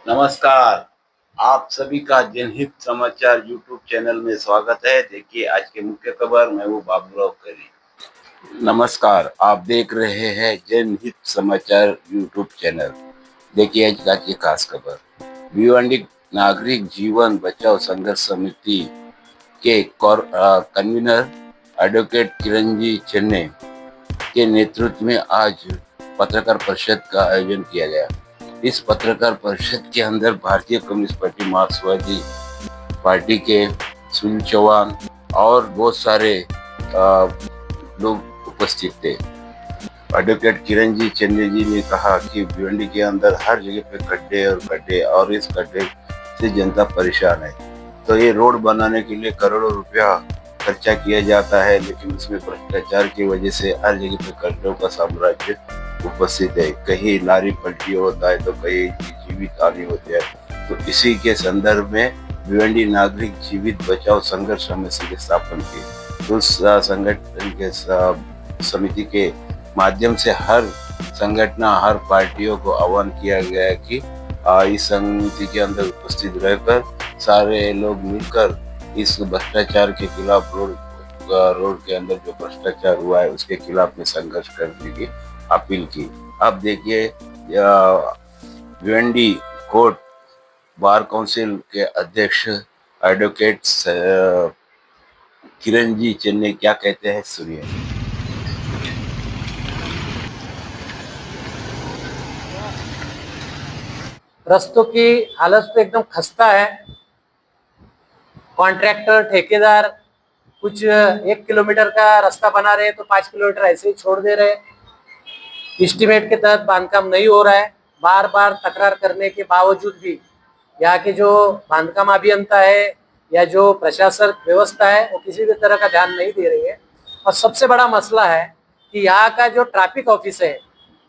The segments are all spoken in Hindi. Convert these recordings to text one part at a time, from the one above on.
नमस्कार। आप सभी का जनहित समाचार यूट्यूब चैनल में स्वागत है। देखिए आज के मुख्य खबर, मैं हूँ बाबूराव करी। नमस्कार, आप देख रहे हैं जनहित समाचार यूट्यूब चैनल। देखिए आज की खास खबर, भिवंडी नागरिक जीवन बचाओ संघर्ष समिति के कन्वीनर एडवोकेट किरणजी चन्ने के नेतृत्व में आज पत्रकार परिषद का आयोजन किया गया। इस पत्रकार परिषद के अंदर भारतीय कम्युनिस्ट पार्टी, मार्क्सवादी पार्टी के सुनील चौहान और बहुत सारे लोग उपस्थित थे। एडवोकेट किरणजी चन्ने जी ने कहा कि भिवंडी के अंदर हर जगह पे गड्ढे और इस गड्ढे से जनता परेशान है। तो ये रोड बनाने के लिए करोड़ों रुपया खर्चा किया जाता है, लेकिन उसमें भ्रष्टाचार की वजह से हर जगह पे गड्ढों का साम्राज्य उपस्थित है। कहीं नारी पलटी होता है तो कहीं जीवित हानि होती है। तो इसी के संदर्भ में भिवंडी नागरिक जीवित बचाओ संघर्ष समिति की स्थापना की। उस संगठन के समिति के माध्यम से हर संगठन, हर पार्टियों को आह्वान किया गया है कि इस समिति के अंदर उपस्थित रहकर सारे लोग मिलकर इस भ्रष्टाचार के खिलाफ, रोड के अंदर जो भ्रष्टाचार हुआ है उसके खिलाफ में संघर्ष करने की अपील की। अब देखिए भिवंडी कोर्ट बार काउंसिल के अध्यक्ष एडवोकेट किरणजी चन्ने क्या कहते हैं, सुनिए। रस्तों की हालत तो एकदम खस्ता है। कॉन्ट्रैक्टर, ठेकेदार कुछ 1 किलोमीटर का रास्ता बना रहे तो 5 किलोमीटर ऐसे ही छोड़ दे रहे। एस्टीमेट के तहत बांधकाम नहीं हो रहा है। बार बार तकरार करने के बावजूद भी यहाँ के जो बांधकाम अभियंता है या जो प्रशासन व्यवस्था है वो किसी भी तरह का ध्यान नहीं दे रही है। और सबसे बड़ा मसला है कि यहाँ का जो ट्रैफिक ऑफिस है,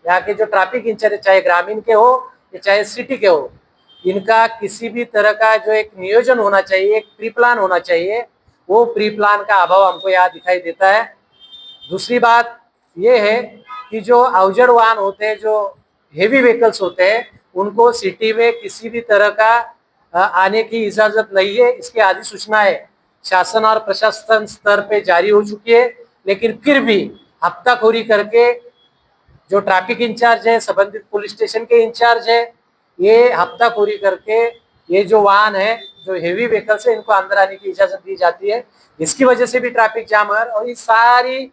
यहाँ के जो ट्रैफिक इंचार्ज, चाहे ग्रामीण के हो या चाहे सिटी के हो, इनका किसी भी तरह का जो एक नियोजन होना चाहिए, एक प्री प्लान होना चाहिए, वो प्री प्लान का अभाव हमको यहाँ दिखाई देता है। दूसरी बात ये है कि जो अवजड़ वाहन होते हैं, जो हेवी व्हीकल्स होते हैं, उनको सिटी में किसी भी तरह का आने की इजाजत नहीं है। इसकी अधिसूचनाएं शासन और प्रशासन स्तर पे जारी हो चुकी है, लेकिन फिर भी हफ्ताखोरी करके जो ट्रैफिक इंचार्ज है, संबंधित पुलिस स्टेशन के इंचार्ज है, ये हफ्ताखोरी करके ये जो वाहन है, जो हेवी व्हीकल्स है, इनको अंदर आने की इजाजत दी जाती है। इसकी वजह से भी ट्रैफिक जाम है और ये सारी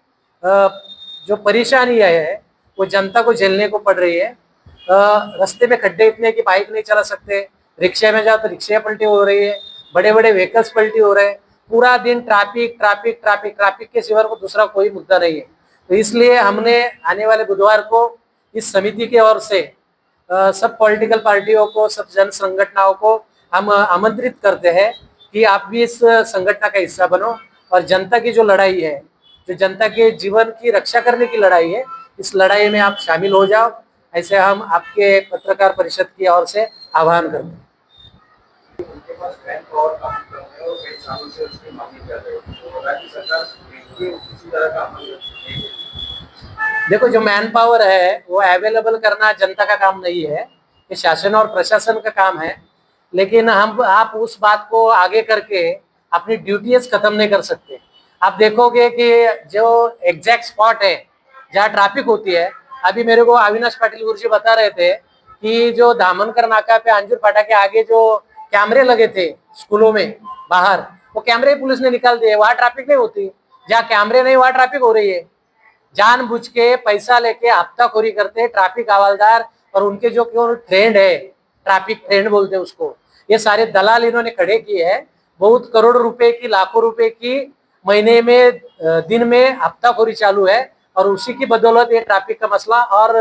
जो परेशानियां है वो जनता को झेलने को पड़ रही है। रास्ते में खड्डे इतने कि बाइक नहीं चला सकते, रिक्शे में जाओ तो रिक्शा पलटी हो रही है, बड़े बड़े व्हीकल्स पलटी हो रहे हैं। पूरा दिन ट्रैफिक ट्रैफिक ट्रैफिक ट्रैफिक के सिवा को दूसरा कोई मुद्दा नहीं है। तो इसलिए हमने आने वाले बुधवार को इस समिति की ओर से सब पॉलिटिकल पार्टियों को, सब जन संगठनों को हम आमंत्रित करते हैं कि आप भी इस संगठन का हिस्सा बनो और जनता की जो लड़ाई है, जो जनता के जीवन की रक्षा करने की लड़ाई है, इस लड़ाई में आप शामिल हो जाओ। ऐसे हम आपके पत्रकार परिषद की ओर से आह्वान करते हैं। देखो, जो मैन पावर है वो अवेलेबल करना जनता का काम नहीं है, ये शासन और प्रशासन का काम है। लेकिन हम आप उस बात को आगे करके अपनी ड्यूटीज खत्म नहीं कर सकते। आप देखोगे कि जो एग्जैक्ट स्पॉट है जहाँ ट्रैफिक होती है, अभी मेरे को अविनाश पाटिल गुरुजी बता रहे थे कि जो दामनकर नाका पे अंजूर फाटा के आगे जो कैमरे लगे थे स्कूलों में बाहर, वो कैमरे पुलिस ने निकाल दिए। वहां ट्रैफिक नहीं होती, जहाँ कैमरे नहीं वहां ट्रैफिक हो रही है। जानबूझ के पैसा लेके हफ्ताखोरी करते हैं ट्रैफिक हवलदार और उनके जो फ्रेंड है, ट्रैफिक फ्रेंड बोलते हैं उसको, ये सारे दलाल इन्होंने खड़े किए हैं। बहुत करोड़ रुपए की, लाखों रुपए की महीने में, दिन में हफ्ताखोरी चालू है और उसी की बदौलत ये ट्रैफिक का मसला और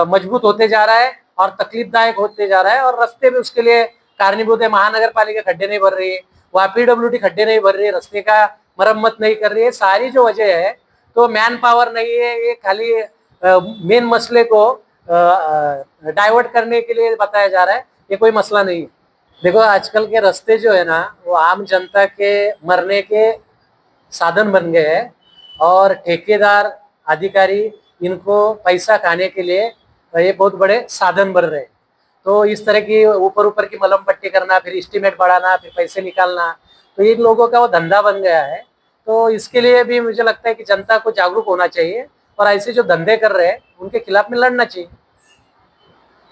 मजबूत होते जा रहा है और तकलीफदायक होते जा रहा है। और रास्ते में उसके लिए कारणीभूत है महानगर पालिका खड्डे नहीं भर रही है, वहाँ PWD खड्डे नहीं भर रही है, रास्ते का मरम्मत नहीं कर रही है। सारी जो वजह है तो मैन पावर नहीं है, ये खाली मेन मसले को डाइवर्ट करने के लिए बताया जा रहा है, ये कोई मसला नहीं है। देखो, आजकल के रास्ते जो है ना, वो आम जनता के मरने के साधन बन गए हैं और ठेकेदार, अधिकारी इनको पैसा खाने के लिए ये बहुत बड़े साधन बन रहे हैं। तो इस तरह की ऊपर ऊपर की मलम पट्टी करना, फिर एस्टीमेट बढ़ाना, फिर पैसे निकालना, तो ये लोगों का वो धंधा बन गया है। तो इसके लिए भी मुझे लगता है कि जनता को जागरूक होना चाहिए और ऐसे जो धंधे कर रहे हैं उनके खिलाफ में लड़ना चाहिए।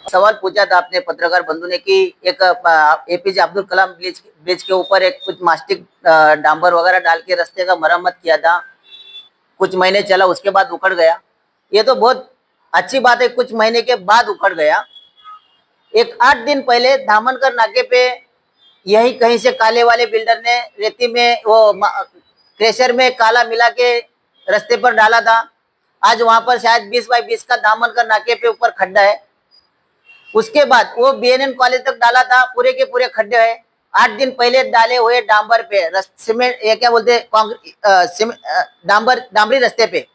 सवाल पूछा था अपने पत्रकार बंधु ने कि एक एपीजे अब्दुल कलाम ब्रिज के ऊपर एक कुछ मास्टिक डांबर वगैरह डाल के रास्ते का मरम्मत किया था, कुछ महीने चला, उसके बाद उखड़ गया। ये तो बहुत अच्छी बात है, कुछ महीने के बाद उखड़ गया। एक 8 दिन पहले धामनकर नाके पे यही कहीं से काले वाले बिल्डर ने रेती में वो क्रेशर में काला मिला के रास्ते पर डाला था। आज वहां पर शायद 20 बाई 20 का धामनकर नाके पे ऊपर खड्डा है। उसके बाद वो बीएनएन कॉलेज तक डाला था, पूरे के पूरे खड्डे हैं। 8 दिन पहले डाले हुए डांबर पे सीमेंट, ये क्या बोलते हैं, डांबरी रास्ते पे।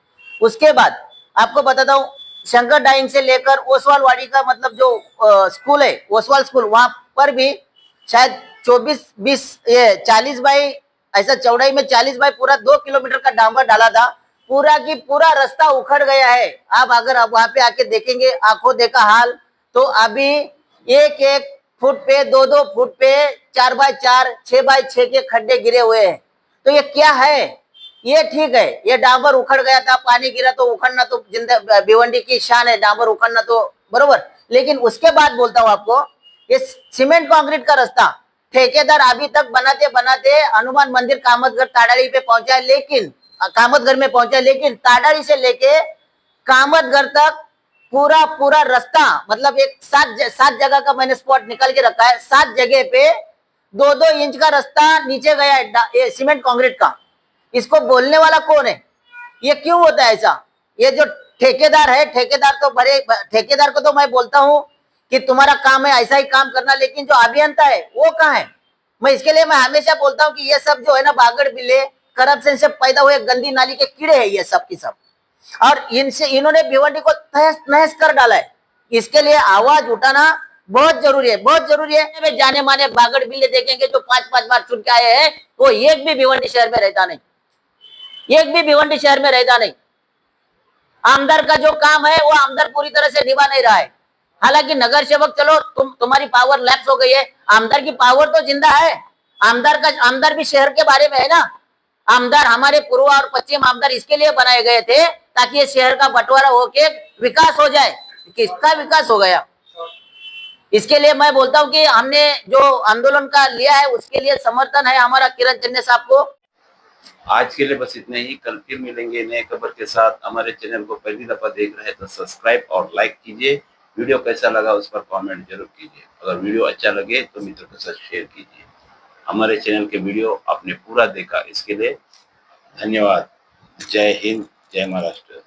उसके बाद आपको बताता हूँ, शंकर डाइंग से लेकर ओसवाल वाड़ी का मतलब जो स्कूल है, ओसवाल स्कूल, वहां पर भी शायद 40 बाई ऐसा चौड़ाई में 40 बाई पूरा 2 किलोमीटर का डांबर डाला था। पूरा की पूरा रास्ता उखड़ गया है। आप अगर आप वहां पे आके देखेंगे, आंखों देखा हाल, तो अभी 1-1 फुट पे, 2-2 फुट पे 4 बाई 4, 6 बाई 6 के खड्डे गिरे हुए हैं। तो ये क्या है? ये ठीक है, ये डांबर उखड़ गया था, पानी गिरा तो उखड़ना तो जिंदा भिवंडी की शान है, डांबर उखड़ना तो बरोबर। लेकिन उसके बाद बोलता हूँ आपको, ये सीमेंट कंक्रीट का रास्ता ठेकेदार अभी तक बनाते बनाते हनुमान मंदिर कामतगढ़ ताड़ारी पे पहुंचा, लेकिन कामतगढ़ में पहुंचा, लेकिन ताड़ारी से लेके कामतगढ़ तक पूरा पूरा रास्ता, मतलब एक 7 जगह का मैंने स्पॉट निकाल के रखा है, 7 जगह पे 2-2 इंच का रास्ता नीचे गया है सीमेंट कंक्रीट का। इसको बोलने वाला कौन है? ये क्यों होता है ऐसा? ये जो ठेकेदार है, ठेकेदार को तो मैं बोलता हूं कि तुम्हारा काम है ऐसा ही काम करना, लेकिन जो अभियंता है वो कहाँ है? मैं हमेशा बोलता हूँ कि ये सब जो है ना, बागड़ बिल्ले, करप्शन से पैदा हुए गंदी नाली के कीड़े हैं ये सब की सब, और इन्होंने भिवंडी को तहस नहस कर डाला है। इसके लिए आवाज उठाना बहुत जरूरी है, बहुत जरूरी है। वे जाने माने बागड़ बिल्ले देखेंगे जो 5-5 बार चुन के आए हैं, वो एक भी भिवंडी शहर में रहता नहीं, एक भी भिवंडी शहर में रहता नहीं। आमदार का जो काम है वो आमदार पूरी तरह से निभा नहीं रहा है। हालांकि नगर सेवक, चलो तुम्हारी पावर लैप्स हो गई है, आमदार की पावर तो जिंदा है। आमदार भी शहर के बारे में है ना। आमदार हमारे पूर्व और पश्चिम आमदार इसके लिए बनाए गए थे ताकि ये शहर का बंटवारा होके विकास हो जाए। किसका विकास हो गया? इसके लिए मैं बोलता हूं कि हमने जो आंदोलन का लिया है उसके लिए समर्थन है हमारा किरण चन्ने साहब को। आज के लिए बस इतने ही। कल फिर मिलेंगे नए खबर के साथ। हमारे चैनल को पहली दफा देख रहे हैं तो सब्सक्राइब और लाइक कीजिए। वीडियो कैसा लगा उस पर कमेंट जरूर कीजिए। अगर वीडियो अच्छा लगे तो मित्रों के साथ शेयर कीजिए। हमारे चैनल के वीडियो आपने पूरा देखा, इसके लिए धन्यवाद। जय हिंद, जय महाराष्ट्र।